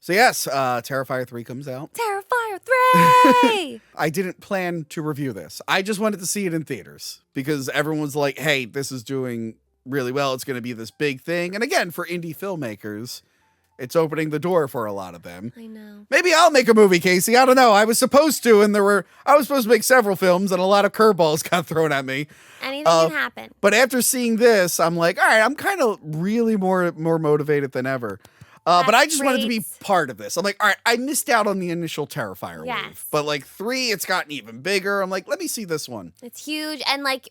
So yes, Terrifier 3 comes out. Terrifier 3! I didn't plan to review this. I just wanted to see it in theaters because everyone was like, hey, this is doing really well. It's going to be this big thing. And again, for indie filmmakers, it's opening the door for a lot of them. I know. Maybe I'll make a movie, Casey. I don't know. I was supposed to, and I was supposed to make several films, and a lot of curveballs got thrown at me. Anything can happen. But after seeing this, I'm like, all right, I'm kind of really more motivated than ever. But I just wanted to be part of this. I'm like, all right, I missed out on the initial Terrifier wave. But like 3, it's gotten even bigger. I'm like, let me see this one. It's huge. And like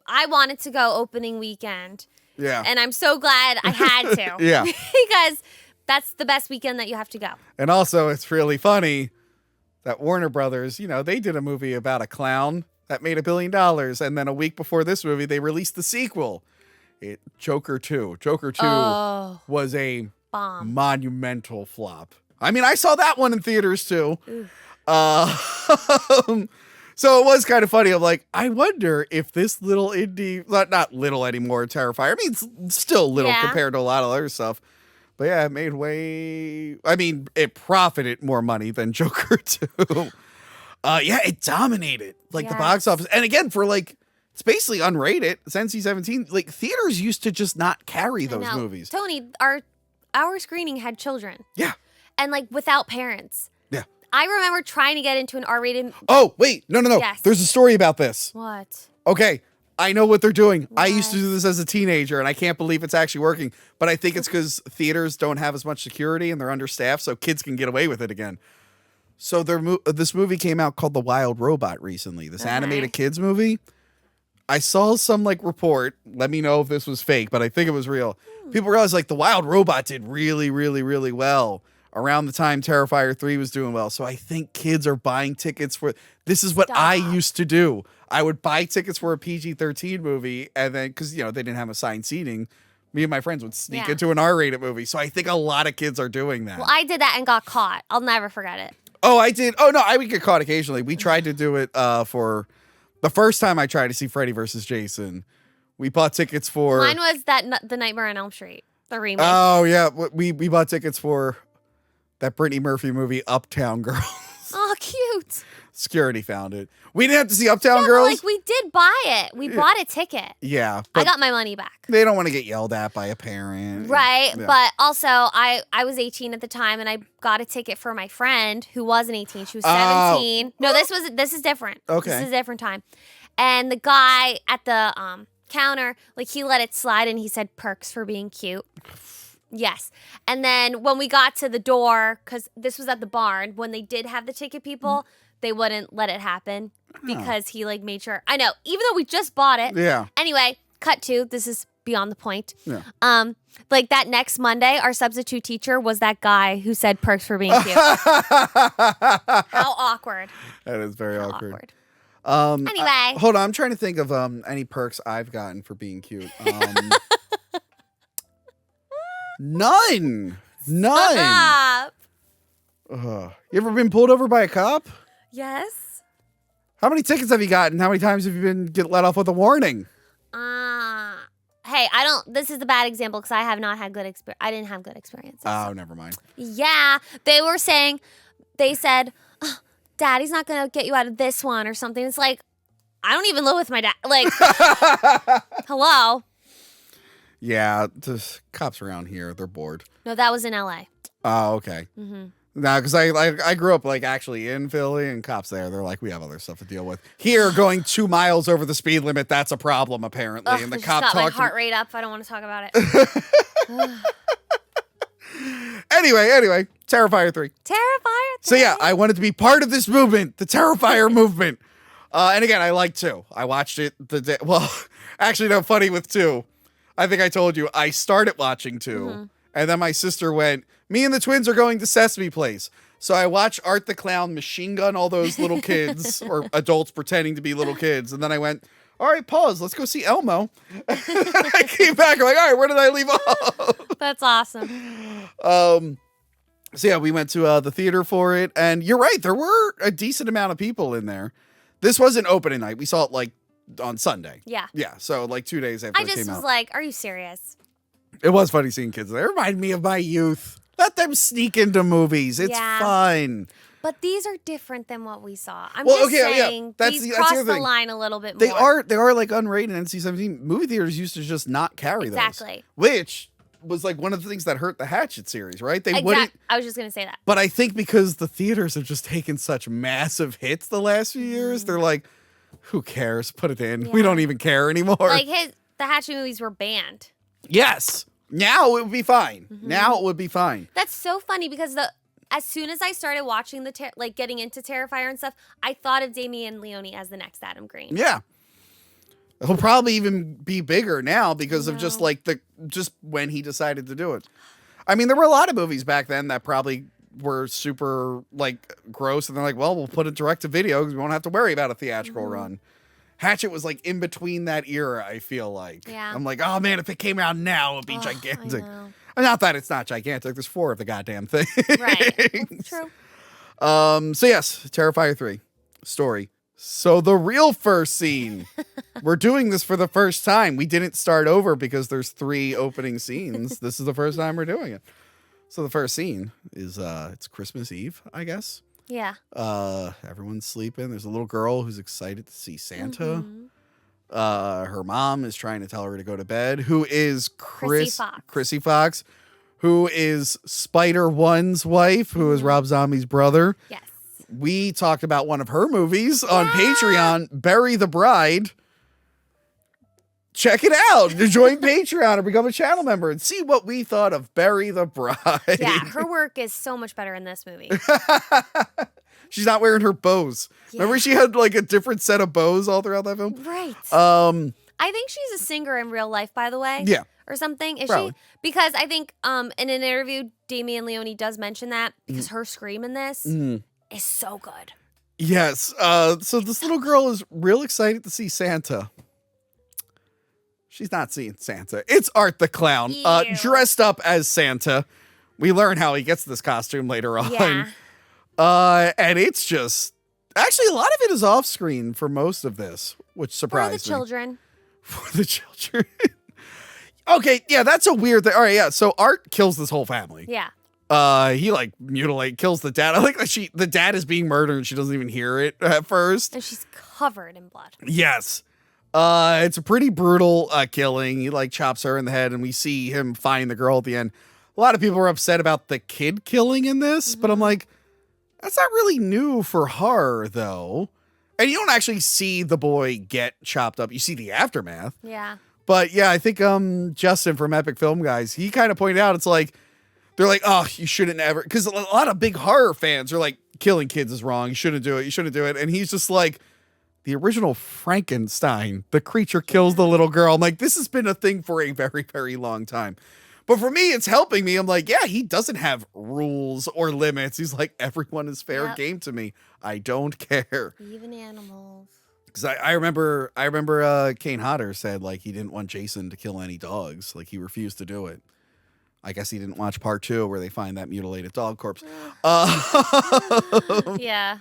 I wanted to go opening weekend. Yeah. And I'm so glad I had to. Yeah. Because that's the best weekend that you have to go. And also, it's really funny that Warner Brothers, they did a movie about a clown that made $1 billion. And then a week before this movie, they released the sequel. Joker 2. Joker 2 was a bomb. Monumental flop. I mean, I saw that one in theaters too. So it was kind of funny. I'm like, I wonder if this little indie, not little anymore, Terrifier. I mean, it's still little compared to a lot of other stuff. But yeah, it made it profited more money than Joker 2. It dominated the box office. And again, for it's basically unrated. It's NC-17. Theaters used to just not carry those movies. Tony, our screening had children. Yeah. And without parents. Yeah. I remember trying to get into an R-rated. Oh, wait. No. Yes. There's a story about this. What? Okay. I know what they're doing. What? I used to do this as a teenager, and I can't believe it's actually working. But I think it's because theaters don't have as much security, and they're understaffed, so kids can get away with it again. So this movie came out called The Wild Robot recently, this animated kids movie. I saw some report. Let me know if this was fake, but I think it was real. People realized The Wild Robot did really, really, really well around the time Terrifier 3 was doing well. So I think kids are buying tickets for. This is what I used to do. I would buy tickets for a PG-13 movie, and then because they didn't have assigned seating, me and my friends would sneak into an R-rated movie. So I think a lot of kids are doing that. Well, I did that and got caught. I'll never forget it. Oh, I did. Oh no, I would get caught occasionally. We tried to do it for the first time I tried to see Freddy vs. Jason. We bought tickets for. Mine was The Nightmare on Elm Street, the remake. Oh yeah, we bought tickets for that Brittany Murphy movie, Uptown Girls. Oh, cute. Security found it. We didn't have to see Uptown Girls. We did buy it. We bought a ticket. Yeah. I got my money back. They don't want to get yelled at by a parent. Right. Yeah. But also, I was 18 at the time, and I got a ticket for my friend who wasn't 18. She was 17. No, this is different. Okay. This is a different time. And the guy at the counter, he let it slide, and he said perks for being cute. Yes. And then when we got to the door, because this was at the barn, when they did have the ticket people, they wouldn't let it happen because he made sure. I know, even though we just bought it. Yeah. Anyway, cut to, this is beyond the point. Yeah. That next Monday, our substitute teacher was that guy who said perks for being cute. How awkward. That is very awkward. Anyway. Hold on, I'm trying to think of any perks I've gotten for being cute. None. Stop. You ever been pulled over by a cop? Yes. How many tickets have you gotten? How many times have you get let off with a warning? Hey, this is a bad example because I have not had good experience. I didn't have good experiences. Oh, never mind. Yeah. They said, oh, Daddy's not going to get you out of this one or something. It's I don't even live with my dad. Hello. Yeah, the cops around here, they're bored. No, that was in LA. Oh, okay. Mm-hmm. No, because I grew up actually in Philly, and cops there, they're we have other stuff to deal with. Here, going 2 miles over the speed limit, that's a problem apparently. Ugh, and the cop got my heart rate up. I don't want to talk about it. Anyway, Terrifier 3. Terrifier 3. So yeah, I wanted to be part of this movement, the Terrifier movement. And again, I like 2. I watched it the day. Well, actually, no, funny with 2. I think I told you I started watching 2, and then my sister went, me and the twins are going to Sesame Place. So I watched Art the Clown machine gun all those little kids or adults pretending to be little kids. And then I went, all right, pause. Let's go see Elmo. I came back. I'm all right, where did I leave off? That's awesome. So yeah, we went to the theater for it. And you're right. There were a decent amount of people in there. This wasn't opening night. We saw it on Sunday. Yeah. Yeah. So 2 days after it came out. I just was are you serious? It was funny seeing kids there. It reminded me of my youth. Let them sneak into movies. It's Yeah. fun. But these are different than what we saw. I'm Well, just okay, yeah. saying That's these the cross other the thing. line a little bit They more. are like unrated NC-17. Movie theaters used to just not carry those. Exactly. Which was like one of the things that hurt the Hatchet series, right? They wouldn't. I was just gonna say that. But I think because the theaters have just taken such massive hits the last few years, they're like, who cares? Put it in. We Yeah. don't even care anymore. Like the Hatchet movies were banned. Yes. Now it would be fine. Now it would be fine. That's so funny because as soon as I started watching getting into Terrifier and stuff, I thought of Damien Leone as the next Adam Green. Yeah. He'll probably even be bigger now because of just like just when he decided to do it. I mean, there were a lot of movies back then that probably were super like gross, and they're like, well, we'll put it direct to video because we won't have to worry about a theatrical run. Hatchet was like in between that era, I feel like. Yeah. I'm like, oh man, if it came out now, it'd be gigantic. I know. Not that it's not gigantic. There's 4 of the goddamn thing. Right. That's true. So yes, Terrifier 3 story. So the real first scene. We're doing this for the first time. We didn't start over because there's 3 opening scenes. This is the first time we're doing it. So the first scene is it's Christmas Eve, I guess. Yeah. Everyone's sleeping. There's a little girl who's excited to see Santa. Mm-hmm. Her mom is trying to tell her to go to bed. Who is Chrissy Fox, who is Spider-One's wife, who is Rob Zombie's brother. Yes. We talked about one of her movies on Patreon, Bury the Bride. Check it out. Join Patreon or become a channel member and see what we thought of Bury the Bride. Yeah, her work is so much better in this movie. She's not wearing her bows. Yeah. Remember she had like a different set of bows all throughout that film? Right. I think she's a singer in real life, by the way. Yeah. Or something. Is Probably. she? Because I think in an interview, Damien Leone does mention that because her scream in this is so good. Yes. So this little girl is real excited to see Santa. She's not seeing Santa. It's Art the Clown, Ew. dressed up as Santa. We learn how he gets this costume later on. Yeah. And it's just actually a lot of it is off screen for most of this, which For surprised the children. me. For the children. Okay, yeah, that's a weird thing. All right, yeah. So Art kills this whole family. Yeah. He like kills the dad. I like that the dad is being murdered and she doesn't even hear it at first. And she's covered in blood. Yes. It's a pretty brutal killing. He like chops her in the head and we see him find the girl at the end. A lot of people are upset about the kid killing in this, but I'm like, that's not really new for horror though. And you don't actually see the boy get chopped up. You see the aftermath. Yeah. But yeah, I think Justin from Epic Film Guys, he kind of pointed out it's like they're like, oh, you shouldn't ever, because a lot of big horror fans are like, killing kids is wrong. You shouldn't do it. You shouldn't do it. And he's just like, the original Frankenstein, the creature kills the little girl. I'm like, this has been a thing for a very, very long time. But for me, it's helping me. I'm like, yeah, he doesn't have rules or limits. He's like, everyone is fair game to me. I don't care. Even animals. Because I remember Kane Hodder said like he didn't want Jason to kill any dogs. Like he refused to do it. I guess he didn't watch part 2 where they find that mutilated dog corpse. Yeah.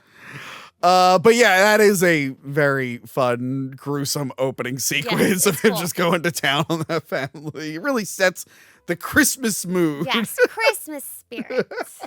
But yeah, that is a very fun, gruesome opening sequence of him cool. just going to town on that family. It really sets the Christmas mood. Yes, Christmas spirits.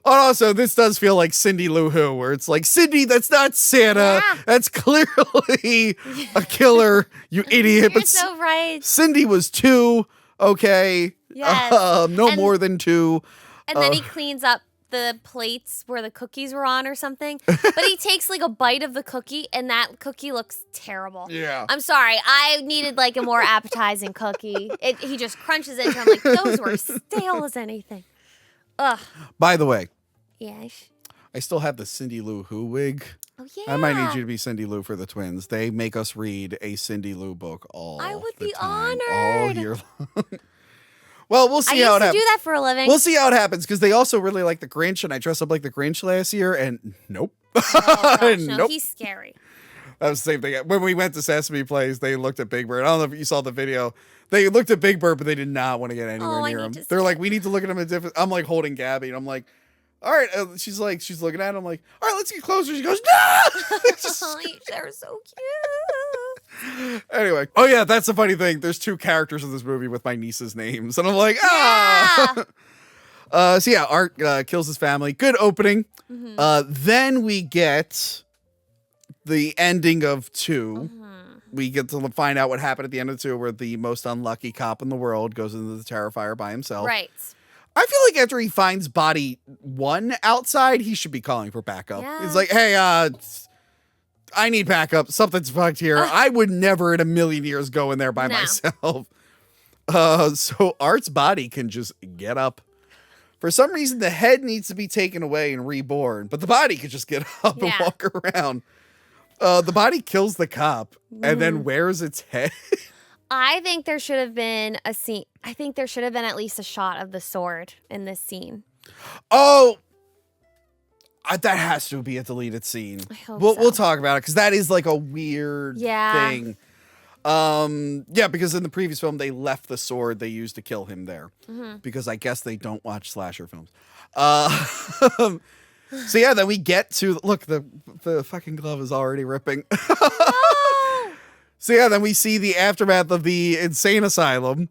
Also, this does feel like Cindy Lou Who, where it's like, Cindy, that's not Santa. Yeah. That's clearly a killer, you idiot. You're so right. Cindy was 2, okay? Yes. No And- more than 2. And then he cleans up the plates where the cookies were on or something. But he takes like a bite of the cookie and that cookie looks terrible. Yeah. I'm sorry. I needed like a more appetizing cookie. He just crunches it and I'm like, those were stale as anything. Ugh. By the way, Yes. I still have the Cindy Lou Who wig. Oh, yeah. I might need you to be Cindy Lou for the twins. They make us read a Cindy Lou book all I would the be time, honored. all year long. Well, we'll see I how used it to do happens. that for a living. We'll see how it happens because they also really like the Grinch, and I dressed up like the Grinch last year, and nope. Oh, gosh, no, Nope. he's scary. That was the same thing. When we went to Sesame Place, they looked at Big Bird. I don't know if you saw the video. They looked at Big Bird, but they did not want to get anywhere Oh, I near need him. to see They're like, it. we need to look at him in different. I'm like holding Gabby, and I'm like, all right. She's looking at him. I'm like, all right, let's get closer. She goes, no. Oh, they're so cute. Anyway, oh yeah, that's the funny thing. There's 2 characters in this movie with my niece's names, and I'm like, ah. Yeah. So yeah, Art kills his family. Good opening. Then we get the ending of 2. We get to find out what happened at the end of 2, where the most unlucky cop in the world goes into the Terrifier by himself. Right. I feel like after he finds body 1 outside, he should be calling for backup. Yeah. He's like, hey, I need backup. Something's fucked here. I would never in a million years go in there by myself. So Art's body can just get up. For some reason, the head needs to be taken away and reborn, but the body can just get up and walk around. The body kills the cop and then wears its head. I think there should have been a scene. I think there should have been at least a shot of the sword in this scene. Oh, that has to be a deleted scene. I hope We'll talk about it because that is like a weird thing. Yeah, because in the previous film they left the sword they used to kill him there because I guess they don't watch slasher films. So yeah, then we get to look, the fucking glove is already ripping. So yeah, then we see the aftermath of the insane asylum,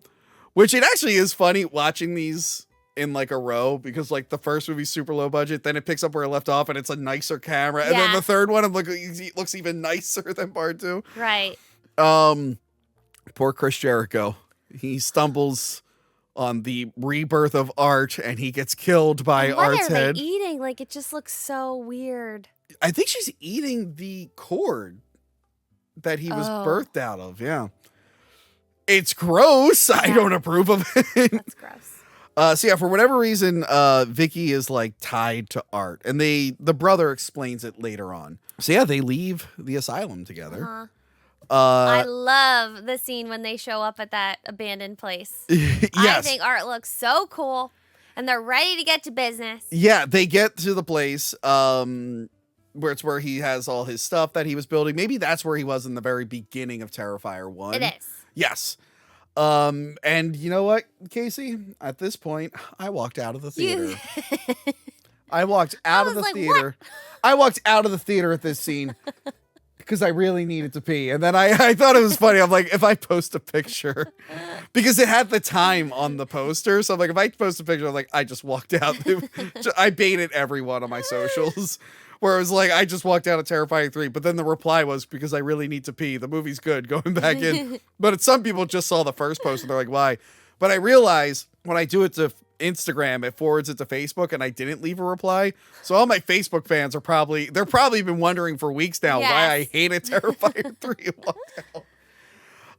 which it actually is funny watching these in like a row because like the first movie's super low budget, then it picks up where it left off and it's a nicer camera, and then the third one looks even nicer than part 2. Right. Poor Chris Jericho. He stumbles on the rebirth of Art and he gets killed by Art's head. What are they eating? Like it just looks so weird. I think she's eating the cord that he was birthed out of. Yeah. It's gross. I don't approve of it. That's gross. So yeah, for whatever reason, Vicky is like tied to Art, and the brother explains it later on. So yeah, they leave the asylum together. I love the scene when they show up at that abandoned place. Yes. I think Art looks so cool, and they're ready to get to business. Yeah, they get to the place where he has all his stuff that he was building. Maybe that's where he was in the very beginning of Terrifier 1. It is. Yes. And you know what, Casey? At this point, I walked out of the theater. I walked out of the theater. What? I walked out of the theater at this scene because I really needed to pee. And then I thought it was funny. I'm like, if I post a picture, because it had the time on the poster. So I'm like, if I post a picture, I'm like, I just walked out. I baited everyone on my socials. Where it was like, I just walked out of Terrifying 3, but then the reply was, because I really need to pee. The movie's good, going back in. But some people just saw the first post and they're like, why? But I realize when I do it to Instagram, it forwards it to Facebook, and I didn't leave a reply. So all my Facebook fans they're probably been wondering for weeks now why I hated Terrifier 3 and walked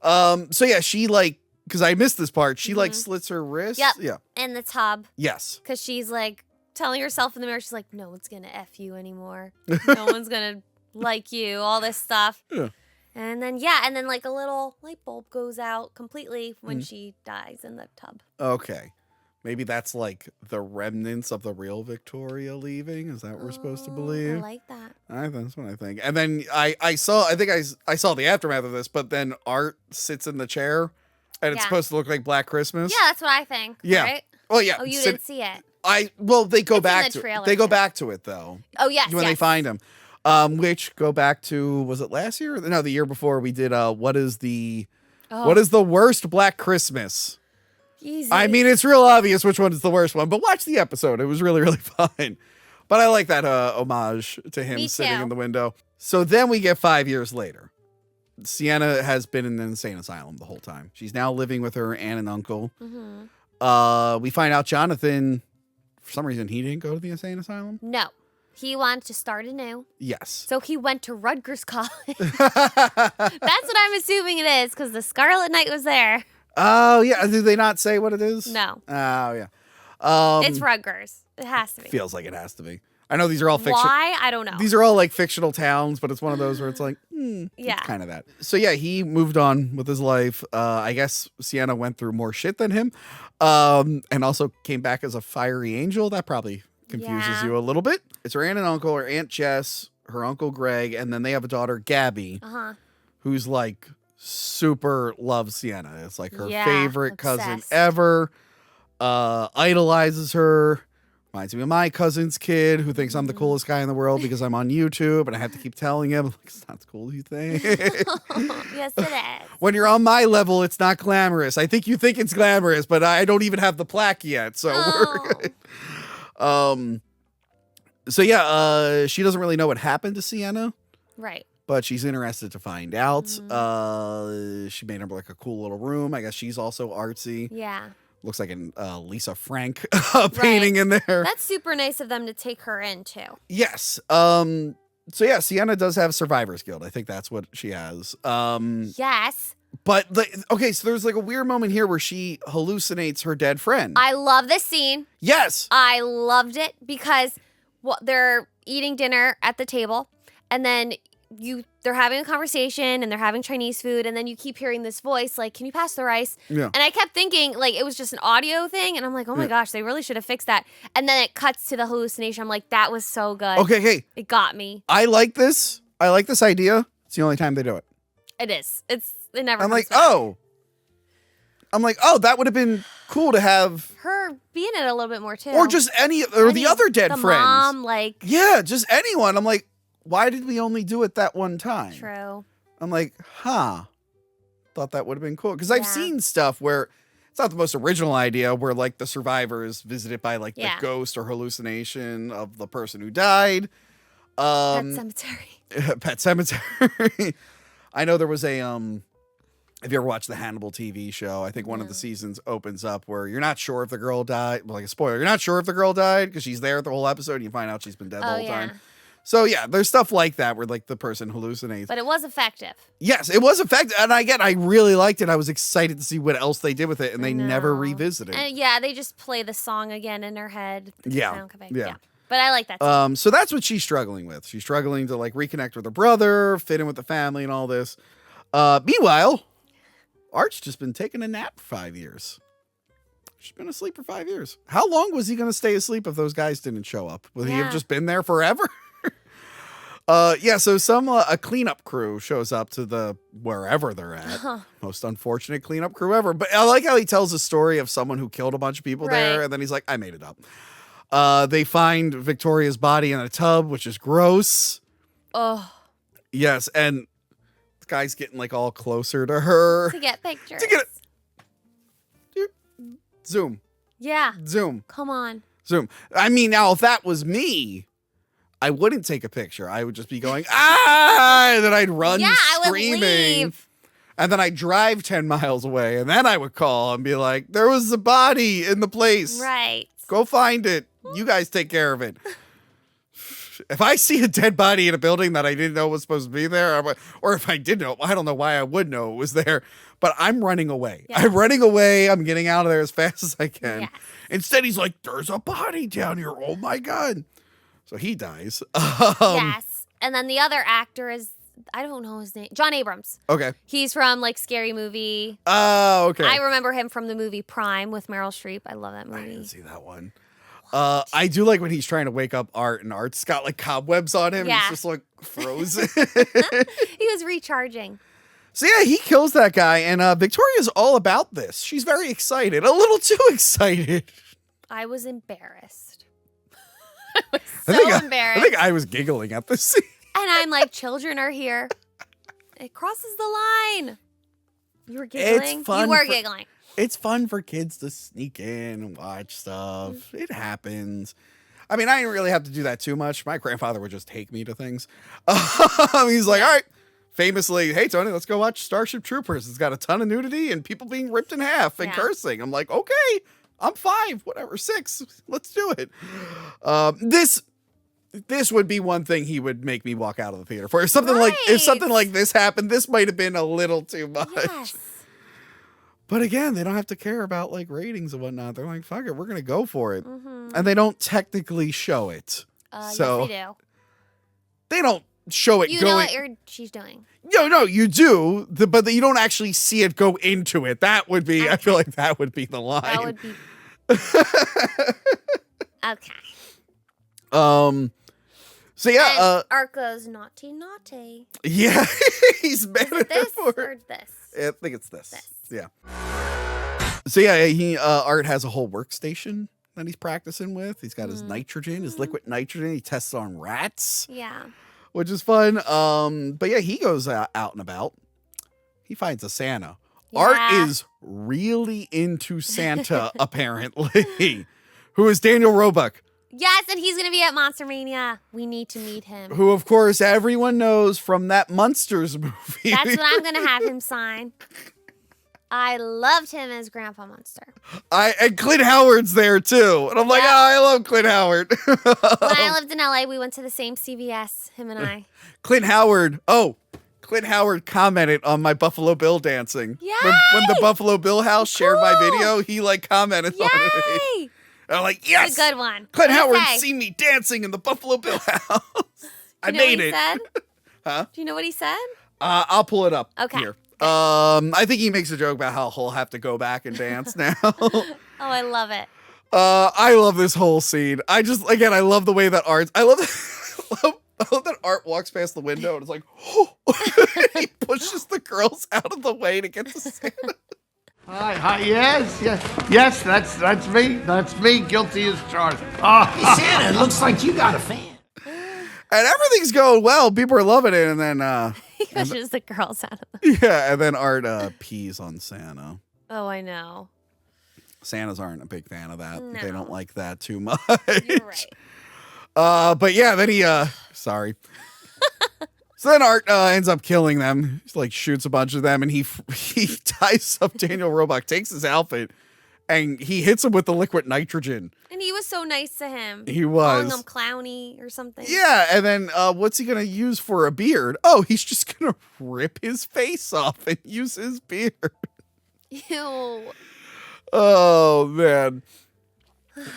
out. So yeah, she like, because I missed this part, she like slits her wrist. Yep. Yeah. In the tub. Yes. Because she's like, telling herself in the mirror, she's like, no one's gonna F you anymore. No one's gonna like you, all this stuff. Yeah. And then like a little light bulb goes out completely when she dies in the tub. Okay. Maybe that's like the remnants of the real Victoria leaving. Is that what we're supposed to believe? I like that. That's what I think. And then I saw the aftermath of this, but then Art sits in the chair and it's supposed to look like Black Christmas. Yeah, that's what I think. Yeah. Right? Well, yeah. Oh, you didn't see it. They go back to it. They go back to it though. Oh yes, when they find him, which go back to, was it last year? No, the year before we did. What is the worst Black Christmas? Easy. I mean, it's real obvious which one is the worst one, but watch the episode. It was really, really fun. But I like that homage to him sitting in the window. So then we get 5 years later. Sienna has been in an insane asylum the whole time. She's now living with her aunt and uncle. We find out Jonathan, for some reason, he didn't go to the insane asylum. No. He wanted to start anew. Yes. So he went to Rutgers College. That's what I'm assuming it is, because the Scarlet Knight was there. Oh, yeah. Did they not say what it is? No. Oh, yeah. It's Rutgers. It has to be. Feels like it has to be. I know these are all fiction. Why? I don't know. These are all like fictional towns, but it's one of those where it's like, it's kind of that. So yeah, he moved on with his life. I guess Sienna went through more shit than him, and also came back as a fiery angel. That probably confuses you a little bit. It's her aunt and uncle, her Aunt Jess, her uncle Greg, and then they have a daughter, Gabby, who's like super loves Sienna. It's like her favorite cousin ever. Idolizes her. Reminds me of my cousin's kid who thinks I'm the coolest guy in the world because I'm on YouTube and I have to keep telling him, like, it's not as cool as you think. Yes, it is. When you're on my level, it's not glamorous. I think you think it's glamorous, but I don't even have the plaque yet, so we're good. So yeah, she doesn't really know what happened to Sienna. Right. But she's interested to find out. She made him like a cool little room. I guess she's also artsy. Yeah. Looks like a Lisa Frank painting in there. That's super nice of them to take her in too. Yes. So yeah, Sienna does have Survivor's Guild. I think that's what she has. Yes. But okay, so there's like a weird moment here where she hallucinates her dead friend. I love this scene. Yes. I loved it because they're eating dinner at the table, and then they're having a conversation and they're having Chinese food, and then you keep hearing this voice like, can you pass the rice? Yeah. And I kept thinking like it was just an audio thing, and I'm like, oh my gosh, they really should have fixed that. And then it cuts to the hallucination. I'm like, that was so good. Okay, hey. It got me. I like this. I like this idea. It's the only time they do it. It is. It never I'm comes like, back. that would have been cool to have her be in it a little bit more too. Or just the other dead the friends. Mom, like, yeah, just anyone. I'm like, why did we only do it that one time? True. I'm like, thought that would have been cool. Because I've seen stuff where it's not the most original idea, where like the survivor is visited by like the ghost or hallucination of the person who died. Pet Cemetery. Pet Cemetery. I know there was a if you ever watched the Hannibal TV show, I think one of the seasons opens up where you're not sure if the girl died. Like a spoiler, you're not sure if the girl died because she's there the whole episode and you find out she's been dead the whole time. So yeah, there's stuff like that where like the person hallucinates. But it was effective. Yes, it was effective. And I really liked it. I was excited to see what else they did with it, and they never revisited. And yeah, they just play the song again in her head. Yeah. But I like that. So that's what she's struggling with. She's struggling to like reconnect with her brother, fit in with the family and all this. Meanwhile, Art's just been taking a nap for 5 years. She's been asleep for 5 years. How long was he going to stay asleep if those guys didn't show up? Would he have just been there forever? So a cleanup crew shows up to the wherever they're at. Most unfortunate cleanup crew ever. But I like how he tells a story of someone who killed a bunch of people there, and then he's like, I made it up. They find Victoria's body in a tub, which is gross. Oh. Yes, and the guy's getting like all closer to her. To get pictures. Zoom. Yeah. Zoom. Come on. Zoom. I mean, now if that was me, I wouldn't take a picture. I would just be going, and then I'd run screaming. I would leave. And then I'd drive 10 miles away, and then I would call and be like, there was a body in the place. Right. Go find it. You guys take care of it. If I see a dead body in a building that I didn't know was supposed to be there, or if I did know, I don't know why I would know it was there, but I'm running away. Yeah. I'm running away. I'm getting out of there as fast as I can. Yes. Instead, he's like, there's a body down here. Oh my God. So he dies. Yes. And then the other actor is, I don't know his name, John Abrams. Okay. He's from like Scary Movie. Oh, okay. I remember him from the movie Prime with Meryl Streep. I love that movie. I didn't see that one. I do like when he's trying to wake up Art, and Art's got like cobwebs on him. Yeah. He's just like frozen. He was recharging. So yeah, he kills that guy, and Victoria's all about this. She's very excited, a little too excited. I was embarrassed. I was so embarrassed. I think I was giggling at this scene. And I'm like, children are here. It crosses the line. You were giggling? It's fun. You were giggling. It's fun for kids to sneak in and watch stuff. It happens. I mean, I didn't really have to do that too much. My grandfather would just take me to things. He's like, all right, famously, hey, Tony, let's go watch Starship Troopers. It's got a ton of nudity and people being ripped in half and cursing. I'm like, okay, I'm 5, whatever, 6. Let's do it. This would be one thing he would make me walk out of the theater for. If something like this happened, this might have been a little too much. Yes. But again, they don't have to care about like ratings and whatnot. They're like, fuck it, we're gonna go for it. And they don't technically show it. So yes, they do. They don't show it You going. know what she's doing. No, you do, but you don't actually see it go into it. That would be, I feel like that would be the line. That would be. Okay. So yeah, Art goes naughty. Yeah, he's mad at This for it. or this? I think it's this. Yeah. So yeah, Art has a whole workstation that he's practicing with. He's got his nitrogen, his liquid nitrogen. He tests on rats. Yeah. Which is fun. But yeah, he goes out and about. He finds a Santa. Yeah. Art is really into Santa, apparently, who is Daniel Roebuck. Yes, and he's going to be at Monster Mania. We need to meet him. Who, of course, everyone knows from that Munsters movie. That's what I'm going to have him sign. I loved him as Grandpa Munster. And Clint Howard's there, too. And I'm like, I love Clint Howard. When I lived in LA, we went to the same CVS, him and I. Clint Howard commented on my Buffalo Bill dancing. Yay! When the Buffalo Bill house shared my video, he commented on it. Yay! I'm like, yes, It's a good one. Clint What did he Howard say? seen me dancing in the Buffalo Bill house. I Do you know made what he it. said? Huh? Do you know what he said? I'll pull it up Okay. here. I think he makes a joke about how he'll have to go back and dance now. Oh, I love it. I love this whole scene. I love the way that I love that Art walks past the window and it's like, oh. He pushes the girls out of the way to get to Santa. Hi, yes, that's me. That's me, guilty as charged. Hey, Santa, it looks like you got a fan. And everything's going well. People are loving it. And then, He pushes the girls out of the... yeah, and then Art pees on Santa. Oh, I know. Santas aren't a big fan of that. No. They don't like that too much. You're right. But yeah, then he, sorry. So then Art ends up killing them. He shoots a bunch of them, and he ties up Daniel Roebuck, takes his outfit, and he hits him with the liquid nitrogen. And he was so nice to him. He was. Calling him clowny or something. Yeah, and then what's he gonna use for a beard? Oh, he's just gonna rip his face off and use his beard. Ew. Oh man.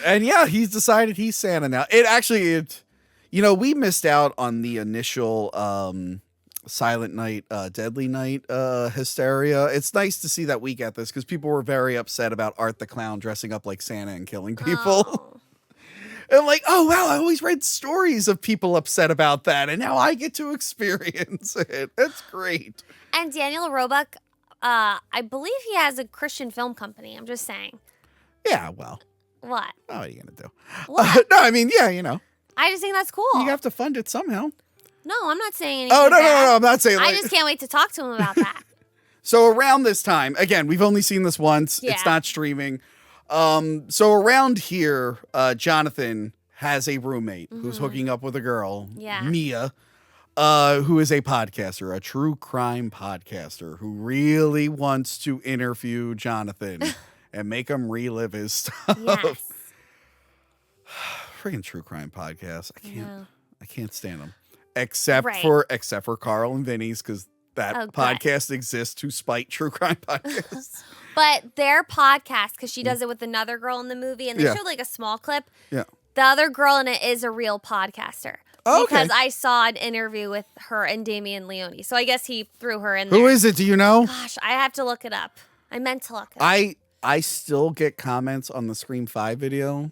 And yeah, he's decided he's Santa now. We missed out on the initial Silent Night, Deadly Night hysteria. It's nice to see that we get this because people were very upset about Art the Clown dressing up like Santa and killing people. Oh. And oh wow, I always read stories of people upset about that, and now I get to experience it. That's great. And Daniel Roebuck, I believe he has a Christian film company. I'm just saying. Yeah, well, What? what are you gonna do? What? No, I mean, yeah, I just think that's cool. you have to fund it somehow. No, I'm not saying anything. Oh no, bad. I'm not saying. I just can't wait to talk to him about that. So around this time, again, we've only seen this once. Yeah. It's not streaming. So around here, Jonathan has a roommate who's hooking up with a girl, Yeah. Mia, who is a podcaster, a true crime podcaster, who really wants to interview Jonathan and make him relive his stuff. Yes. Freaking true crime podcast. No. I can't stand them. Except Right. for Carl and Vinny's, because that Oh, good. podcast exists to spite true crime podcasts. But their podcast, because she does it with another girl in the movie, and they Yeah. showed a small clip. Yeah. The other girl in it is a real podcaster. Oh, okay. Because I saw an interview with her and Damian Leone. So I guess he threw her in there. Who is it? Do you know? Gosh, I have to look it up. I meant to look it up. I still get comments on the Scream 5 video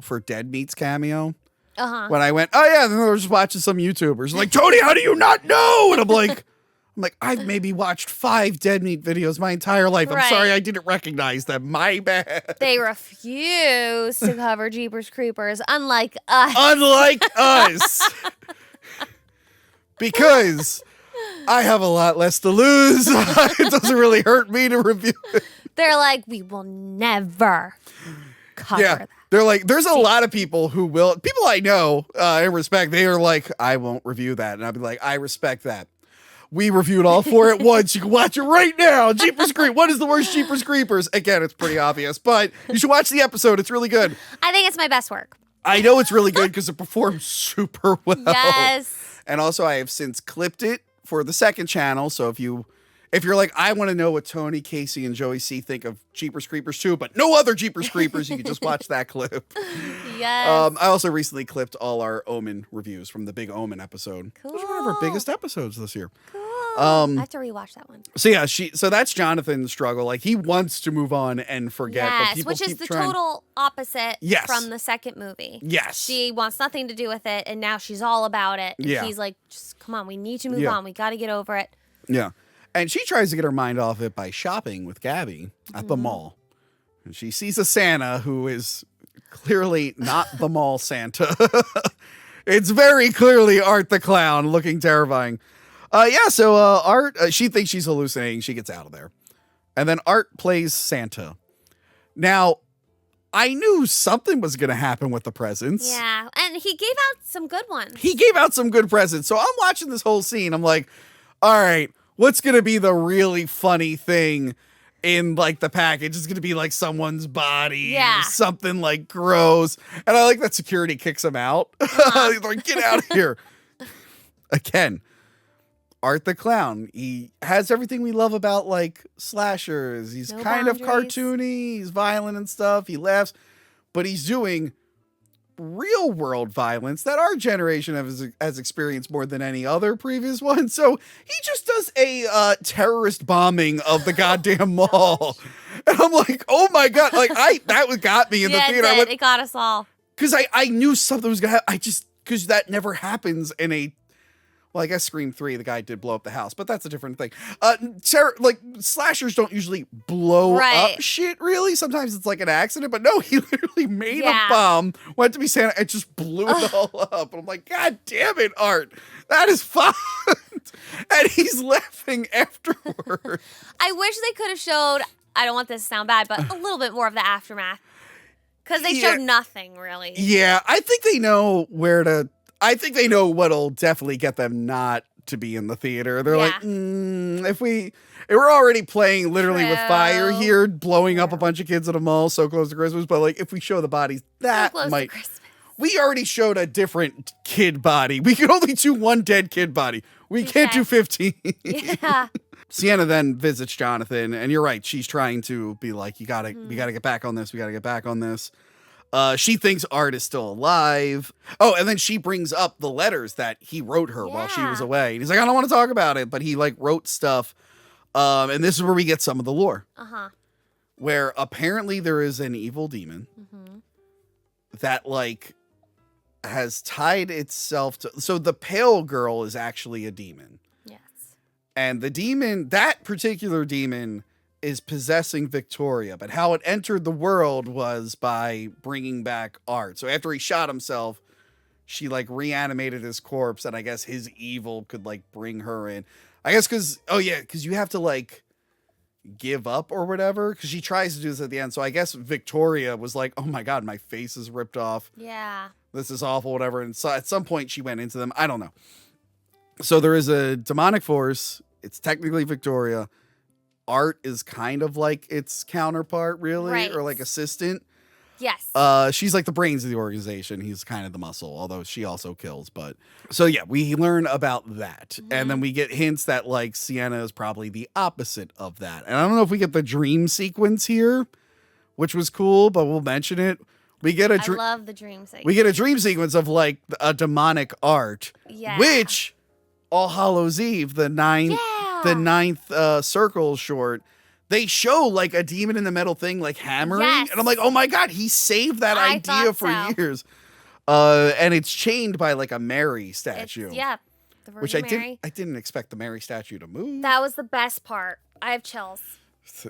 for Dead Meat's cameo. When I went, oh yeah, and then I was just watching some YouTubers like, Tony, how do you not know? And I'm like, I've maybe watched 5 Dead Meat videos my entire life. I'm Right. sorry I didn't recognize them. My bad. They refuse to cover Jeepers Creepers, unlike us. Unlike us. Because I have a lot less to lose. It doesn't really hurt me to review it. They're like, we will never cover Yeah. that. They're like, there's a lot of people who will, people I know and respect, they are like, I won't review that. And I'll be like, I respect that. We reviewed all 4 at once. You can watch it right now. Jeepers Creepers. What is the worst Jeepers Creepers? Again, it's pretty obvious, but you should watch the episode. It's really good. I think it's my best work. I know it's really good because it performs super well. Yes. And also, I have since clipped it for the second channel. So if you're like, I want to know what Tony, Casey, and Joey C think of Jeepers Creepers 2, but no other Jeepers Creepers, you can just watch that clip. Yes. I also recently clipped all our Omen reviews from the big Omen episode. Those are one of our Cool. biggest episodes this year. Cool. I have to rewatch that one. So yeah, so that's Jonathan's struggle. Like he wants to move on and forget, but Yes, people which is keep the trying. total opposite Yes. from the second movie. Yes. She wants nothing to do with it, and now she's all about it. And Yeah. he's like, just come on, we need to move Yeah. on. We got to get over it. Yeah. And she tries to get her mind off it by shopping with Gabby at the mall. And she sees a Santa who is clearly not the mall Santa. It's very clearly Art the Clown looking terrifying. So Art, she thinks she's hallucinating. She gets out of there. And then Art plays Santa. Now, I knew something was going to happen with the presents. Yeah, and he gave out some good ones. He gave out some good presents. So I'm watching this whole scene. I'm like, all right, what's going to be the really funny thing in like the package? It's going to be like someone's body, Yeah. something like gross. And I like that security kicks him out. He's like, get out of here. Again, Art the Clown. He has everything we love about like slashers. He's No kind of boundaries. cartoony. He's violent and stuff. He laughs, but he's doing real world violence that our generation has experienced more than any other previous one. So he just does a terrorist bombing of the goddamn mall. And I'm like, oh my God. Like that got me in the theater. It did. It got us all. Because I knew something was going to happen. Because that never happens in a, well, I guess Scream 3, the guy did blow up the house, but that's a different thing. Slashers don't usually blow up shit, really. Sometimes it's like an accident, but no, he literally made a bomb, went to be Santa, and just blew it all up. And I'm like, God damn it, Art. That is fun. And he's laughing afterward. I wish they could have showed, I don't want this to sound bad, but a little bit more of the aftermath. Because they showed nothing, really. Yeah, I think they know I think they know what'll definitely get them not to be in the theater. They're like, if we're already playing literally with fire here, blowing up a bunch of kids at a mall so close to Christmas, but like if we show the bodies, that might. We already showed a different kid body. We can only do one dead kid body. We can't do 15. Yeah. Sienna then visits Jonathan, and you're right. She's trying to be like, we gotta get back on this. We gotta get back on this. She thinks Art is still alive. Oh, and then she brings up the letters that he wrote her while she was away. And he's like, I don't want to talk about it, but he like wrote stuff. And this is where we get some of the lore. Where apparently there is an evil demon that like has tied itself to. So the pale girl is actually a demon. Yes. And the demon, that particular demon, is possessing Victoria, but how it entered the world was by bringing back Art. So after he shot himself, she like reanimated his corpse, and I guess his evil could like bring her in. I guess because you have to like give up or whatever, because she tries to do this at the end. So I guess Victoria was like, oh my God, my face is ripped off. Yeah. This is awful, whatever. And so at some point she went into them. I don't know. So there is a demonic force. It's technically Victoria. Art is kind of like its counterpart, really, or like assistant. Yes. She's like the brains of the organization. He's kind of the muscle, although she also kills. But so yeah, we learn about that, and then we get hints that like Sienna is probably the opposite of that. And I don't know if we get the dream sequence here, which was cool, but we'll mention it. We get I love the dream sequence. We get a dream sequence of like a demonic Art, Yeah. which All Hallows Eve, the ninth circle short, they show like a demon in the metal thing like hammering, and I'm like, oh my God, he saved that idea for years. And it's chained by like a Mary statue. The Virgin Mary. I didn't expect the Mary statue to move. That was the best part. I have chills.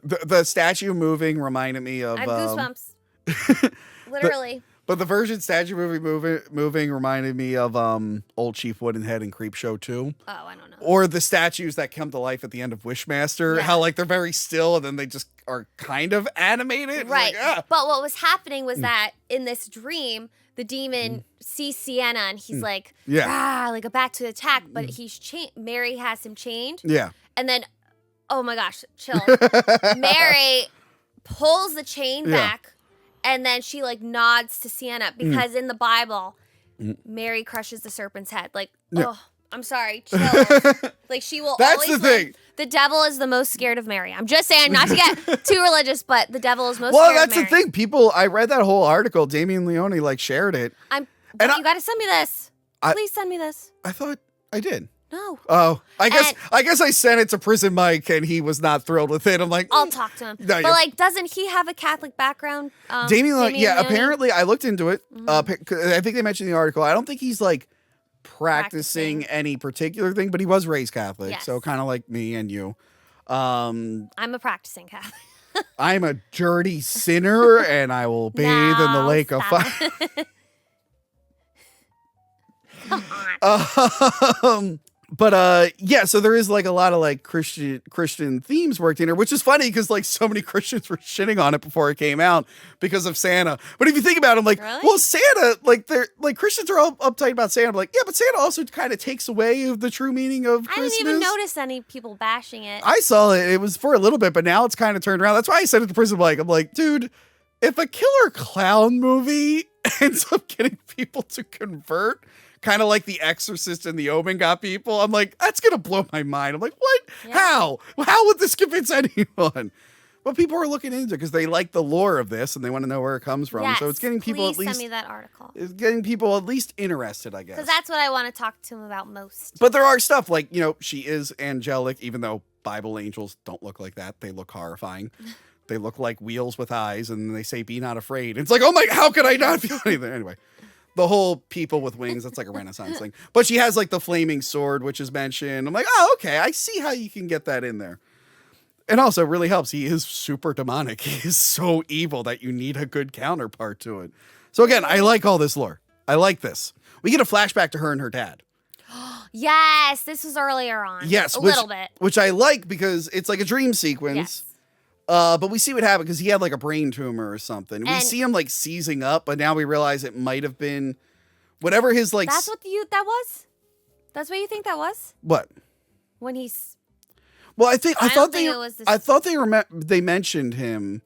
The statue moving reminded me of I have goosebumps. Literally. But the Virgin statue moving reminded me of Old Chief Woodenhead and Creepshow 2. Oh, I don't know. Or the statues that come to life at the end of Wishmaster. How like they're very still and then they just are kind of animated. Right. Like, But what was happening was that in this dream, the demon sees Sienna and he's like, like about to attack, but he's Mary has him chained. Yeah. And then, oh my gosh, chill. Mary pulls the chain back. And then she like nods to Sienna because in the Bible, Mary crushes the serpent's head. Like, oh, I'm sorry, chill. Like she will. That's always the thing. The devil is the most scared of Mary. I'm just saying, not to get too religious, but the devil is most. Well, scared that's of Mary. the thing. People, I read that whole article. Damien Leone like shared it. You got to send me this. Please send me this. I thought I did. No. Oh, I guess I sent it to Prison Mike and he was not thrilled with it. I'm like, I'll talk to him. No, but like, doesn't he have a Catholic background? Damien Leone, apparently I looked into it. I think they mentioned in the article. I don't think he's like practicing any particular thing, but he was raised Catholic. So kind of like me and you. I'm a practicing Catholic. I'm a dirty sinner, and I will bathe in the lake of fire. Come on. Yeah, so there is like a lot of like Christian themes worked in here, which is funny because like so many Christians were shitting on it before it came out because of Santa. But if you think about it, I'm like, Really? well, Santa, like they're like Christians are all uptight about Santa. I'm like, yeah, but Santa also kind of takes away of the true meaning of I Christmas. didn't even notice any people bashing it. I saw it. It was for a little bit, but now it's kind of turned around. That's why I said it to Prison Blake. I'm like, dude, if a killer clown movie ends up getting people to convert, kind of like The Exorcist and The Omen got people, I'm like, that's going to blow my mind. I'm like, what? Yeah. How? How would this convince anyone? But people are looking into it because they like the lore of this and they want to know where it comes from. Yes, So it's getting people please at least send me that article. it's getting people at least interested, I guess. Because that's what I want to talk to him about most. But there are stuff like, you know, she is angelic, even though Bible angels don't look like that. They look horrifying. They look like wheels with eyes, and they say, be not afraid. It's like, oh my, how could I not feel anything? Anyway, the whole people with wings, that's like a Renaissance thing. But she has like the flaming sword, which is mentioned. I'm like, oh, okay, I see how you can get that in there. And also, it really helps. He is super demonic. He is so evil that you need a good counterpart to it. So again, I like all this lore. I like this. We get a flashback to her and her dad. Yes, this was earlier on. Yes, a little bit. Which I like because it's like a dream sequence. Yes. But we see what happened because he had like a brain tumor or something. We And- see him like seizing up, but now we realize it might have been whatever his like. That's what that was? That's what you think that was? What? When he's... Well, I thought don't think it was this- I thought they mentioned him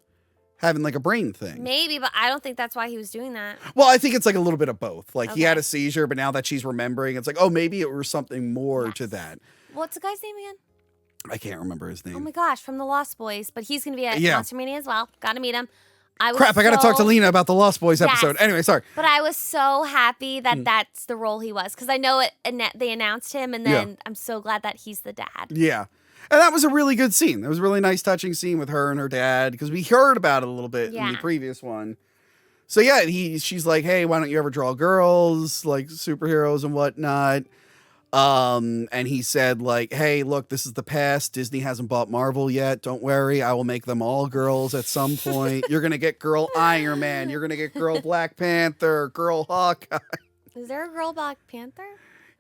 having like a brain thing. Maybe, but I don't think that's why he was doing that. Well, I think it's like a little bit of both. Like he had Okay. a seizure, but now that she's remembering, it's like, oh, maybe it was something more to Yes. that. What's the guy's name again? I can't remember his name. Oh my gosh, from the Lost Boys. But he's going to be at Yeah. Monster Mania as well. Got to meet him. I was Crap, I got to talk to so- Lena about the Lost Boys episode. Yes. Anyway, sorry. But I was so happy that Hmm. that's the role he was. Because I know they announced him, and then I'm so glad that he's the dad. Yeah. And that was a really good scene. That was a really nice, touching scene with her and her dad because we heard about it a little bit in the Yeah. previous one. So yeah, she's like, hey, why don't you ever draw girls, like superheroes and whatnot? And he said like, hey, look, this is the past. Disney hasn't bought Marvel yet. Don't worry. I will make them all girls at some point. You're going to get girl Iron Man. You're going to get girl Black Panther, girl Hawkeye. Is there a girl Black Panther?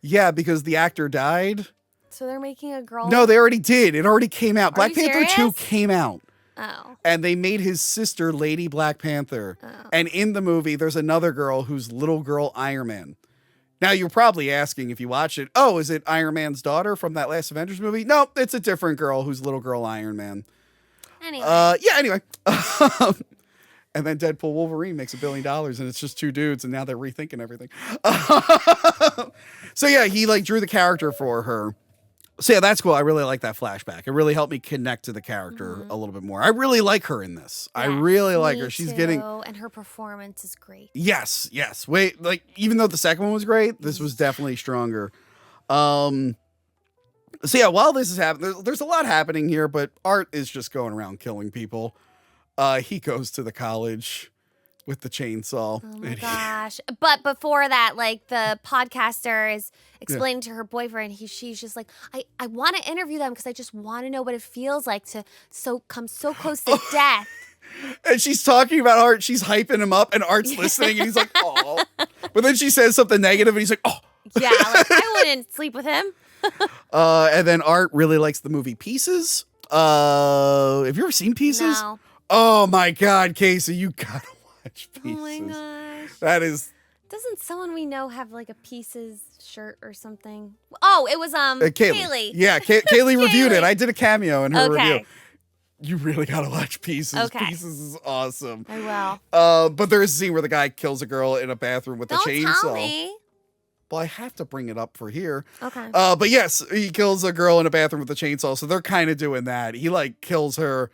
Yeah, because the actor died. So they're making a girl... No, they already did. It already came out. Are Black you Panther 2 serious? came out. Oh. And they made his sister Lady Black Panther. Oh. And in the movie, there's another girl who's little girl Iron Man. Now, you're probably asking if you watch it, oh, is it Iron Man's daughter from that last Avengers movie? No, it's a different girl who's little girl Iron Man. Anyway. Anyway. And then Deadpool Wolverine makes $1 billion and it's just two dudes and now they're rethinking everything. So yeah, he like drew the character for her. So yeah, that's cool. I really like that flashback. It really helped me connect to the character a little bit more. I really like her in this. I Yes, really like me her. She's too, getting and her performance is great. yes. Wait, like even though the second one was great, this was definitely stronger. So yeah, while this is happening, there's a lot happening here, but Art is just going around killing people. He goes to the college with the chainsaw. Oh my and he- gosh. But before that, like the podcaster is explaining to her boyfriend, she's just like, I want to interview them because I just want to know what it feels like to come so close to death. And she's talking about Art. She's hyping him up, and Art's listening, and he's like, "Oh." But then she says something negative, and he's like, "Oh." Yeah, like I wouldn't sleep with him. And then Art really likes the movie Pieces. Have you ever seen Pieces? No. Oh my God, Casey, you gotta watch Pieces. Oh my gosh. That is Doesn't someone we know have like a Pieces shirt or something? Oh, it was Kaylee. Kaylee. Yeah, Kaylee reviewed it. Kaylee. I did a cameo in her Okay. review. You really gotta watch Pieces. Okay. Pieces is awesome. I will. But there's a scene where the guy kills a girl in a bathroom with Don't a chainsaw. tell me. Well, I have to bring it up for here. Okay. But yes, he kills a girl in a bathroom with a chainsaw. So they're kind of doing that. He like kills her.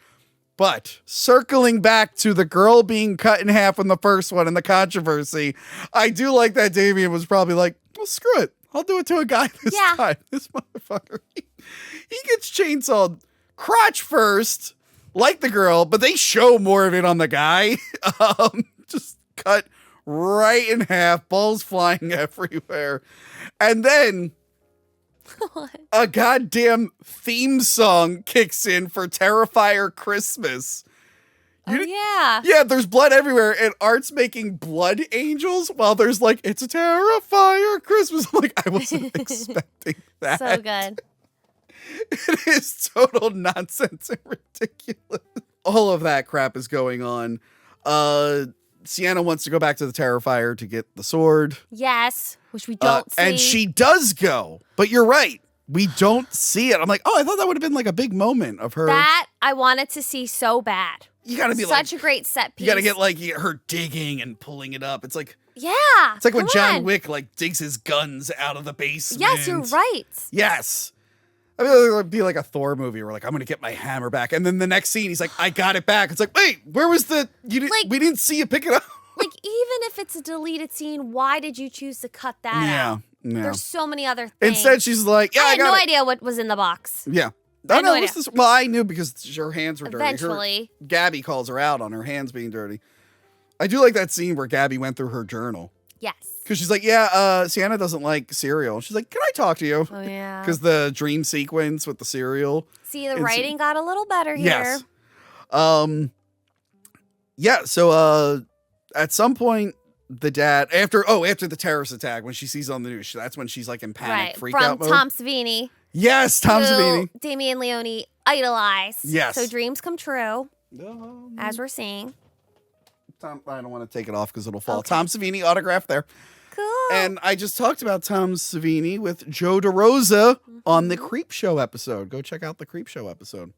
But circling back to the girl being cut in half in the first one and the controversy, I do like that Damien was probably like, well, screw it. I'll do it to a guy this Yeah. time. This motherfucker. He gets chainsawed crotch first, like the girl, but they show more of it on the guy. Just cut right in half, balls flying everywhere. And then a goddamn theme song kicks in for Terrifier Christmas. Yeah. Yeah, there's blood everywhere, and Art's making blood angels while there's like, it's a Terrifier Christmas. I'm like, I wasn't expecting that. So good. It is total nonsense and ridiculous. All of that crap is going on. Sienna wants to go back to the Terrifier to get the sword. Yes, which we don't see. And she does go, but you're right. We don't see it. I'm like, oh, I thought that would have been like a big moment of her. That I wanted to see so bad. You got to be such a great set piece. You got to get like her digging and pulling it up. It's like, yeah. It's like when John Wick like digs his guns out of the basement. Yes, you're right. Yes. I mean, it would be like a Thor movie where like, I'm going to get my hammer back. And then the next scene, he's like, I got it back. It's like, wait, where was we didn't see you pick it up. Like, even if it's a deleted scene, why did you choose to cut that out? Yeah. There's so many other things. Instead, she's like, yeah, I had got no it. idea what was in the box. Yeah. I had no idea. Well, I knew because her hands were dirty. Eventually. Gabby calls her out on her hands being dirty. I do like that scene where Gabby went through her journal. Yes. Because she's like, yeah, Sienna doesn't like cereal. She's like, can I talk to you? Oh, yeah. Because the dream sequence with the cereal. See, the writing got a little better here. Yes. Yeah, so at some point, the dad, after the terrorist attack, when she sees on the news, that's when she's like in panic, freak out mode. From Tom Savini. Yes, Tom Savini. Damien Leone idolized. Yes. So dreams come true, as we're seeing. I don't want to take it off because it'll fall. Okay. Tom Savini autograph there. Cool. And I just talked about Tom Savini with Joe DeRosa on the Creep Show episode. Go check out the Creep Show episode.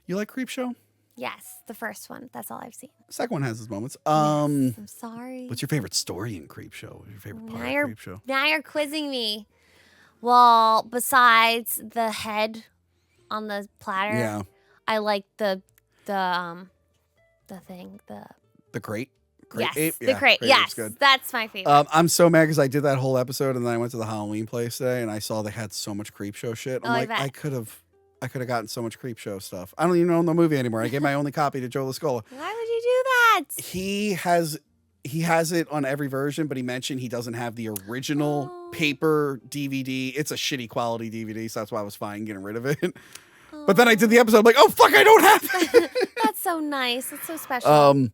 You like Creep Show? Yes, the first one. That's all I've seen. The second one has its moments. Yes, I'm sorry. What's your favorite story in Creep Show? What's your favorite part of Creep Show? Now you're quizzing me. Well, besides the head on the platter, I like the thing, the crate. Yes, ape? the crate. Yes, good. that's my favorite. I'm so mad because I did that whole episode and then I went to the Halloween place today and I saw they had so much Creep Show shit. I'm like, I could have gotten so much Creep Show stuff. I don't even own the movie anymore. I gave my only copy to Joe Lascola. Why would you do that? He has it on every version, but he mentioned he doesn't have the original paper DVD. It's a shitty quality DVD, so that's why I was fine getting rid of it. But then I did the episode. I'm like, oh fuck, I don't have it. That's so nice. That's so special.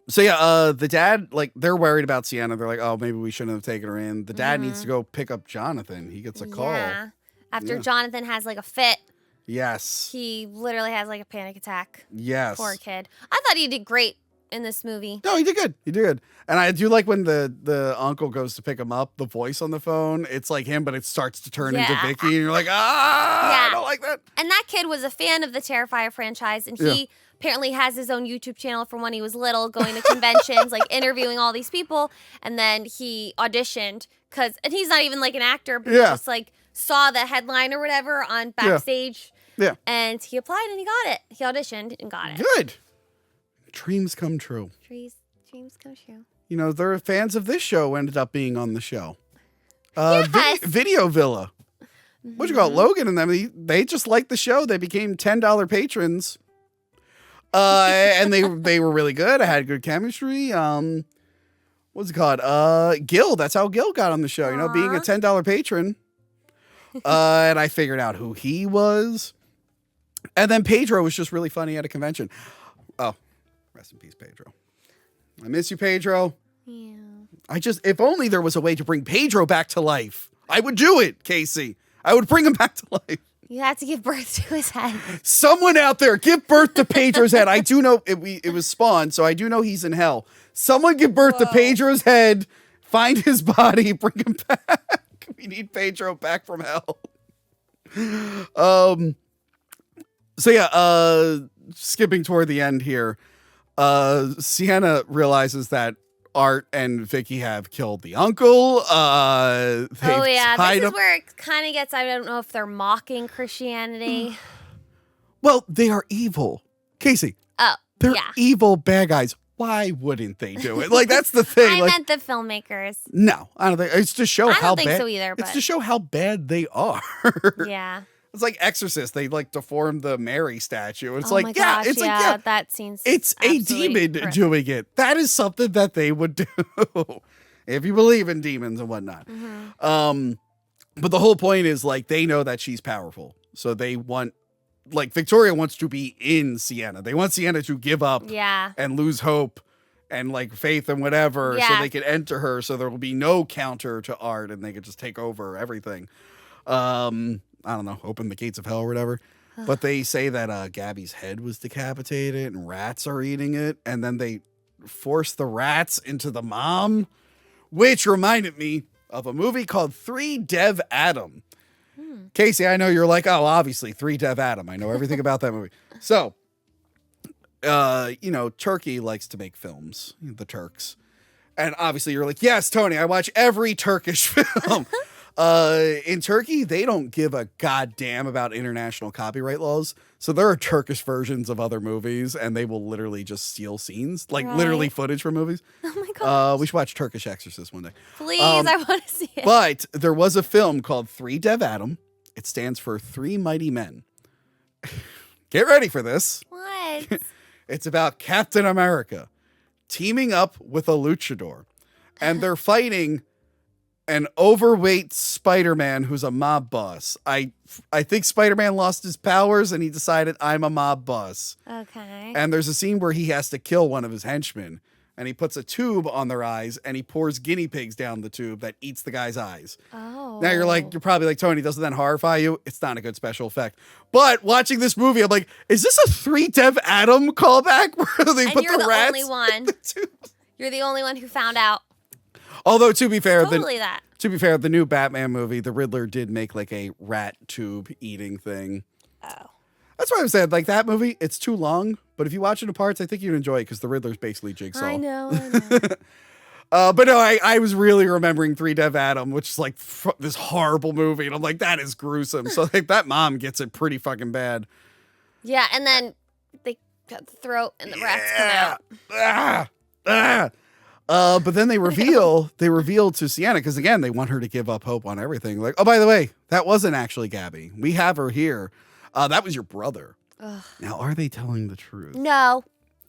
So yeah, the dad, like, they're worried about Sienna. They're like, oh, maybe we shouldn't have taken her in. The dad needs to go pick up Jonathan. He gets a call. Yeah. After Jonathan has like a fit. Yes. He literally has like a panic attack. Yes. Poor kid. I thought he did great in this movie. No, he did good. He did good. And I do like when the uncle goes to pick him up, the voice on the phone, it's like him, but it starts to turn into Vicky. And you're like, I don't like that. And that kid was a fan of the Terrifier franchise. And he apparently has his own YouTube channel from when he was little, going to conventions, like interviewing all these people. And then he auditioned and he's not even like an actor, but he just like saw the headline or whatever on backstage. Yeah. And he applied and he got it. He auditioned and got it. Good. Dreams come true. Dreams come true. You know, there are fans of this show who ended up being on the show. Yes. Video Villa. What you call it? Logan and them, they just liked the show. They became $10 patrons. And they were really good. I had good chemistry. What's it called? Gil. That's how Gil got on the show. You know, being a $10 patron. And I figured out who he was. And then Pedro was just really funny at a convention. Oh, rest in peace, Pedro. I miss you, Pedro. Yeah. If only there was a way to bring Pedro back to life. I would do it, Casey. I would bring him back to life. You have to give birth to his head. Someone out there, give birth to Pedro's head. I do know it was Spawn, so I do know he's in hell. Someone give birth to Pedro's head, find his body, bring him back. We need Pedro back from hell. So yeah, skipping toward the end here, Sienna realizes that Art and Vicky have killed the uncle. This is where it kind of gets, I don't know if they're mocking Christianity. Well, they are evil. Casey. Oh, they're evil bad guys. Why wouldn't they do it? Like, that's the thing. I meant the filmmakers. No, I don't think. It's to show how bad. I don't think so either. It's to show how bad they are. Yeah. It's like Exorcist. They like deformed the Mary statue. It's my gosh, that seems. It's a demon doing it. That is something that they would do if you believe in demons and whatnot. Mm-hmm. But the whole point is like they know that she's powerful, so they want like Victoria wants to be in Sienna. They want Sienna to give up Yeah. and lose hope and like faith and whatever, so Yeah. they can enter her, so there will be no counter to Art, and they could just take over everything. I don't know, open the gates of hell or whatever. But they say that Gabby's head was decapitated and rats are eating it, and then they force the rats into the mom, which reminded me of a movie called 3 Dev Adam. Casey, I know you're like, oh, obviously 3 Dev Adam. I know everything about that movie. So, Turkey likes to make films, the Turks. And obviously you're like, yes, Tony, I watch every Turkish film. In Turkey, they don't give a goddamn about international copyright laws. So there are Turkish versions of other movies, and they will literally just steal scenes, like literally footage from movies. Oh my god. We should watch Turkish Exorcist one day. Please, I want to see it. But there was a film called 3 Dev Adam. It stands for 3 Mighty Men. Get ready for this. What? It's about Captain America teaming up with a luchador, and they're fighting an overweight Spider-Man who's a mob boss. I think Spider-Man lost his powers and he decided, I'm a mob boss. Okay. And there's a scene where he has to kill one of his henchmen, and he puts a tube on their eyes and he pours guinea pigs down the tube that eats the guy's eyes. Oh. Now you're probably like, Tony, doesn't that horrify you? It's not a good special effect. But watching this movie, I'm like, is this a 3 Dev Adam callback where they put you're the the rats only one. in the tube? You're the only one who found out. Although to be fair, the new Batman movie, the Riddler did make like a rat tube eating thing. Oh. That's why I said, like, that movie, it's too long, but if you watch it in parts, I think you'd enjoy it because the Riddler's basically Jigsaw. I know. But no, I was really remembering 3 Dev Adam, which is like this horrible movie, and I'm like, that is gruesome. So like that mom gets it pretty fucking bad. Yeah, and then they cut the throat and the rats come out. But then they reveal to Sienna, because again, they want her to give up hope on everything. Like, oh, by the way, that wasn't actually Gabby. We have her here. That was your brother. Ugh. Now, are they telling the truth? No.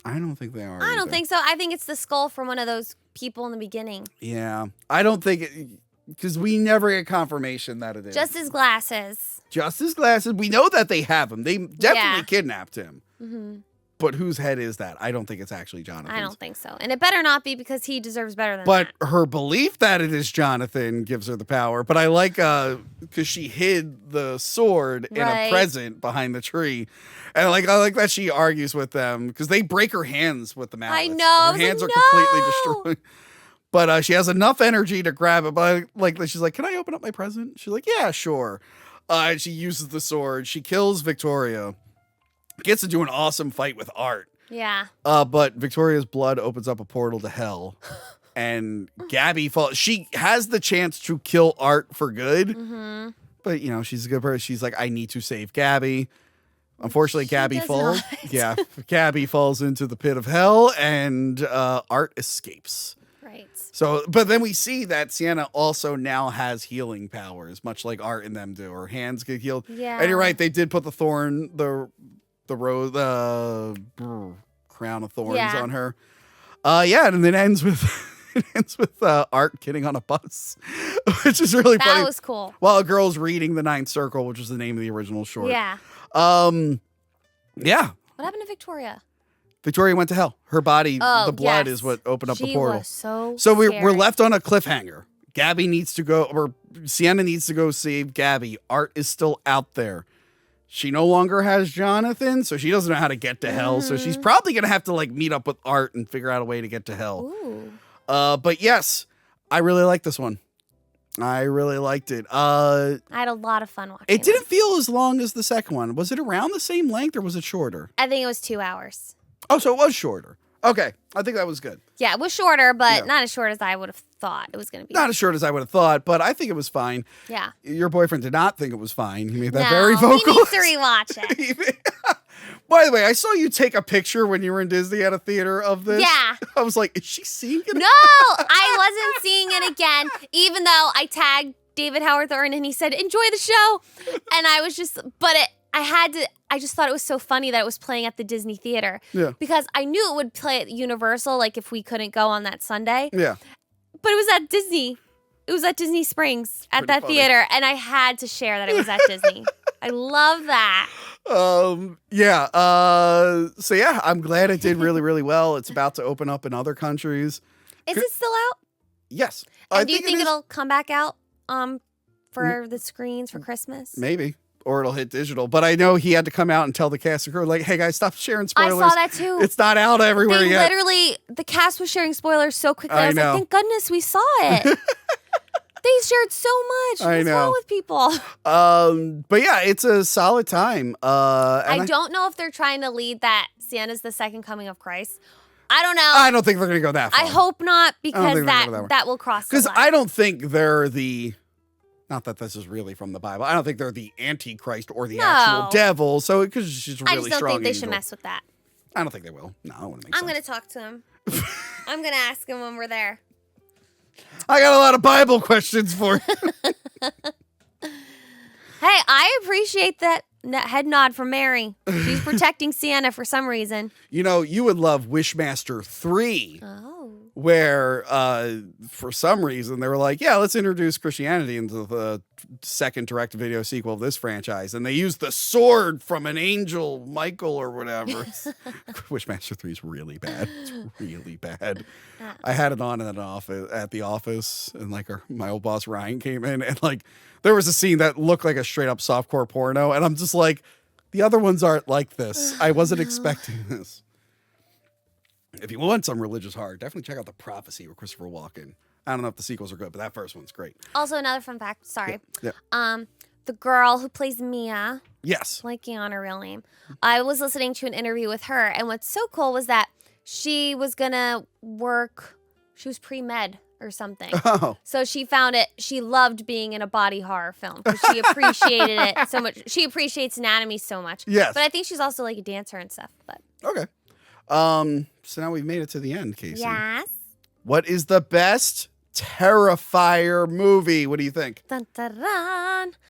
I don't think they are. I don't think so. I think it's the skull from one of those people in the beginning. Yeah. I don't think it, because we never get confirmation that it is. Just his glasses. Just his glasses. We know that they have him. They definitely kidnapped him. Mm-hmm. But whose head is that? I don't think it's actually Jonathan. I don't think so. And it better not be, because he deserves better than But that. her belief that it is Jonathan gives her the power. But I like, because she hid the sword in a present behind the tree. And I like that she argues with them, because they break her hands with the mallet. I know. Her hands are completely destroyed. But she has enough energy to grab it. But she's like, can I open up my present? She's like, yeah, sure. And she uses the sword. She kills Victoria. Gets to do an awesome fight with Art. Yeah. But Victoria's blood opens up a portal to hell. And Gabby falls. She has the chance to kill Art for good. Mm-hmm. But, she's a good person. She's like, I need to save Gabby. Unfortunately, Gabby falls. Not. Yeah. Gabby falls into the pit of hell, and Art escapes. Right. So, but then we see that Sienna also now has healing powers, much like Art and them do. Her hands get healed. Yeah. And you're right, they did put the rose, crown of thorns on her. And then it ends with Art getting on a bus, which is really funny. That was cool. While a girl's reading The Ninth Circle, which was the name of the original short. Yeah. Yeah. What happened to Victoria? Victoria went to hell. Her body, the blood is what opened up the portal. Was so we're left on a cliffhanger. Gabby needs to go, or Sienna needs to go save Gabby. Art is still out there. She no longer has Jonathan, so she doesn't know how to get to hell. So she's probably going to have to meet up with Art and figure out a way to get to hell. Ooh. But yes, I really like this one. I really liked it. I had a lot of fun watching it. Didn't feel as long as the second one. Was it around the same length, or was it shorter? I think it was 2 hours. Oh, so it was shorter. Okay. I think that was good. Yeah, it was shorter, but not as short as I would have thought it was going to be. Not as short as I would have thought, but I think it was fine. Yeah. Your boyfriend did not think it was fine. He made that very vocal. He needs to rewatch it. By the way, I saw you take a picture when you were in Disney at a theater of this. Yeah. I was like, is she seeing it? No, I wasn't seeing it again, even though I tagged David Howard Thornton and he said, enjoy the show. And I was just, I just thought it was so funny that it was playing at the Disney theater. Yeah. Because I knew it would play at Universal, if we couldn't go on that Sunday. Yeah. But it was at Disney. It was at Disney Springs at that funny. theater. And I had to share that it was at Disney. I love that. Yeah. So yeah, I'm glad it did really, really well. It's about to open up in other countries. Is it still out? Yes. And do you think it'll come back out for the screens for Christmas? Maybe. Or it'll hit digital. But I know he had to come out and tell the cast and crew, like, hey guys, stop sharing spoilers. I saw that too. It's not out everywhere They yet. Literally, the cast was sharing spoilers so quickly. I was know. like, thank goodness we saw it. They shared so much. I What's know. wrong with people? But yeah, it's a solid time. I don't know if they're trying to lead that Sienna's the second coming of Christ. I don't know. I don't think they're going to go that far. I hope not, because think they're gonna go that will cross the Because line. I don't think they're the, not that this is really from the Bible, I don't think they're the Antichrist or the actual devil. So because she's really I just don't strong think they angel. should mess with that. I don't think they will. No, I wouldn't make I'm sense. going to talk to him. I'm going to ask him when we're there. I got a lot of Bible questions for you. Hey, I appreciate that head nod from Mary. She's protecting Sienna for some reason. You know, you would love Wishmaster 3. Oh. Where, for some reason, they were like, yeah, let's introduce Christianity into the second direct-to-video sequel of this franchise. And they used the sword from an angel, Michael or whatever. Wishmaster 3 is really bad. It's really bad. I had it on at the office, and like my old boss, Ryan, came in, and like there was a scene that looked like a straight-up softcore porno. And I'm just like, the other ones aren't like this. I wasn't expecting this. If you want some religious horror, definitely check out The Prophecy with Christopher Walken. I don't know if the sequels are good, but that first one's great. Also, another fun fact. Sorry. Yeah. The girl who plays Mia, Yes. blanking on her real name, I was listening to an interview with her, and what's so cool was that she was gonna work. She was pre-med or something. Oh. So she found it. She loved being in a body horror film because she appreciated it so much. She appreciates anatomy so much. Yes. But I think she's also like a dancer and stuff. But Okay. So now we've made it to the end, Casey. yes. What is the best Terrifier movie? What do you think? Dun, dun, dun.